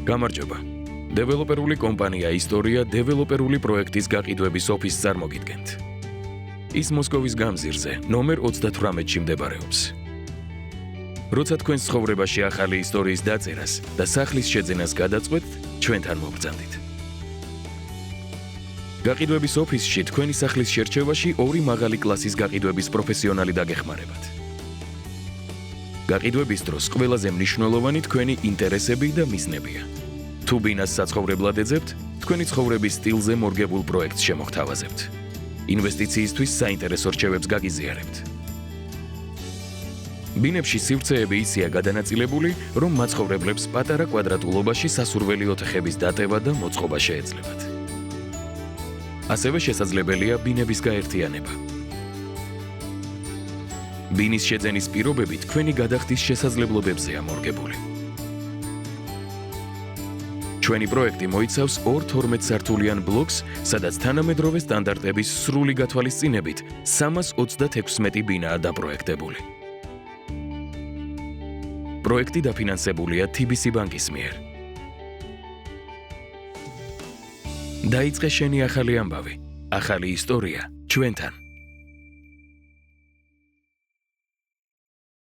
გამარჯობა. დეველოპერული კომპანია ისტორია დეველოპერული პროექტის გაყიდვების ოფისს წარმოგიდგენთ. ის მოსკოვის გამზირზე, ნომერ 38-ში მდებარეობს. როცა თქვენს ცხოვრებაში ახალი ისტორიის დაწერას და სახლის შეძენას გადაწყვეტთ, ჩვენთან მოგბრძანდით. გაყიდვების ოფისში თქვენი სახლის შერჩევაში ორი მაღალი კლასის გაყიდვების პროფესიონალი დაგეხმარებათ. გაყიდვების დროს ყველაზე მნიშვნელოვანი თქვენი ინტერესები და მიზნებია. თუ ბინას საცხოვრებლად ეძებთ, თქვენი ცხოვრების სტილზე მორგებულ პროექტს შემოგთავაზებთ. ინვესტიციისთვის საინტერესო რჩევებს გაგიზიარებთ. ბინებში სივრცეები ისეა გადანაწილებული, რომ მაცხოვრებლებს პატარა კვადრატულობაში სასურველი ოთახების დატევა და მოწყობა შეეძლებათ. ასევე შესაძლებელია ბინების გაერთიანება. ბინის შეძენის პირობები თქვენი გადახდის შესაძლებლობებზეა მორგებული. ჩვენი პროექტი მოიცავს 2-12 სართულიან ბლოკს, სადაც თანამედროვე სტანდარტების სრული გათვალისწინებით 336 ბინაა დაპროექტებული. პროექტი დაფინანსებულია TBC ბანკის მიერ. დაიწყე შენი ახალი ამბავი, ახალი ისტორია ჩვენთან.